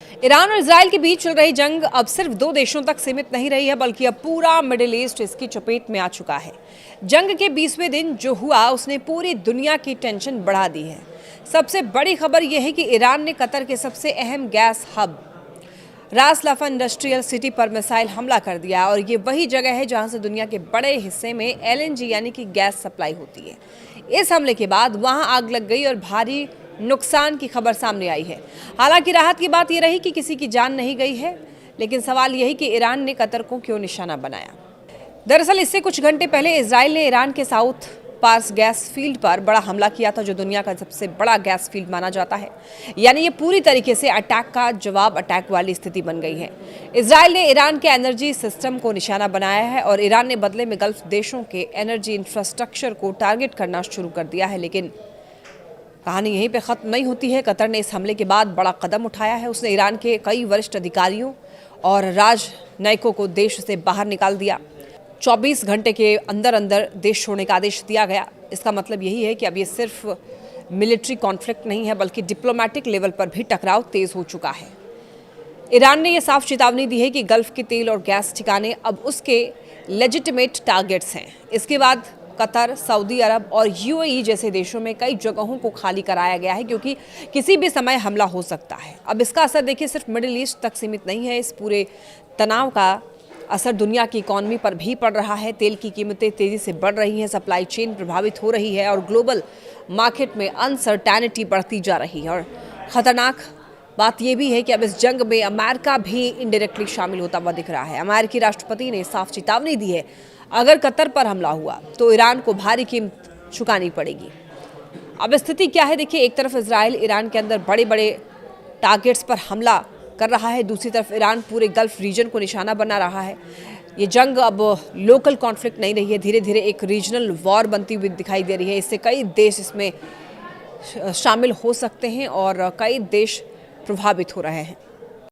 Iran और Israel के बीच चल रही जंग अब सिर्फ दो देशों तक सीमित नहीं रही है, बल्कि अब पूरा मिडिल ईस्ट इसकी चपेट में आ चुका है। जंग के 20वें दिन जो हुआ उसने पूरी दुनिया की टेंशन बढ़ा दी है। सबसे बड़ी खबर यह है कि ईरान ने कतर के सबसे अहम गैस हब रास लाफा इंडस्ट्रियल सिटी पर मिसाइल हमला कर दिया और ये वही जगह है जहां से दुनिया के बड़े हिस्से में एलएनजी यानी कि गैस सप्लाई होती है। इस हमले के बाद वहां आग लग गई और भारी नुकसान की खबर सामने आई है। हालांकि राहत की बात यह रही कि किसी की जान नहीं गई है, लेकिन सवाल यही कि ईरान ने कतर को क्यों निशाना बनाया। दरअसल इससे कुछ घंटे पहले इजराइल ने ईरान के साउथ पार्स गैस फील्ड पर बड़ा हमला किया था, जो दुनिया का सबसे बड़ा गैस फील्ड माना जाता है। यानी ये पूरी तरीके से अटैक का जवाब अटैक वाली स्थिति बन गई है। इजराइल ने ईरान के एनर्जी सिस्टम को निशाना बनाया है और ईरान ने बदले में गल्फ देशों के एनर्जी इंफ्रास्ट्रक्चर को टारगेट करना शुरू कर दिया है। लेकिन कहानी यहीं पे ख़त्म नहीं होती है। कतर ने इस हमले के बाद बड़ा कदम उठाया है। उसने ईरान के कई वरिष्ठ अधिकारियों और राजनयिकों को देश से बाहर निकाल दिया। 24 घंटे के अंदर अंदर देश छोड़ने का आदेश दिया गया। इसका मतलब यही है कि अब ये सिर्फ मिलिट्री कॉन्फ्लिक्ट नहीं है, बल्कि डिप्लोमेटिक लेवल पर भी टकराव तेज हो चुका है। ईरान ने यह साफ चेतावनी दी है कि गल्फ के तेल और गैस ठिकाने अब उसके लेजिटिमेट टारगेट्स हैं। इसके बाद कतर, सऊदी अरब और यूएई जैसे देशों में कई जगहों को खाली कराया गया है, क्योंकि किसी भी समय हमला हो सकता है। अब इसका असर देखिए सिर्फ मिडिल ईस्ट तक सीमित नहीं है। इस पूरे तनाव का असर दुनिया की इकॉनमी पर भी पड़ रहा है। तेल की कीमतें तेजी से बढ़ रही हैं, सप्लाई चेन प्रभावित हो रही है और ग्लोबल मार्केट में अनसर्टेनिटी बढ़ती जा रही है। और खतरनाक बात यह भी है कि अब इस जंग में अमेरिका भी इनडायरेक्टली शामिल होता हुआ दिख रहा है। अमेरिकी राष्ट्रपति ने साफ चेतावनी दी है, अगर कतर पर हमला हुआ तो ईरान को भारी कीमत चुकानी पड़ेगी। अब स्थिति क्या है देखिए, एक तरफ इजराइल ईरान के अंदर बड़े बड़े टारगेट्स पर हमला कर रहा है, दूसरी तरफ ईरान पूरे गल्फ रीजन को निशाना बना रहा है। ये जंग अब लोकल कॉन्फ्लिक्ट नहीं रही है, धीरे धीरे एक रीजनल वॉर बनती हुई दिखाई दे रही है। इससे कई देश इसमें शामिल हो सकते हैं और कई देश प्रभावित हो रहे हैं।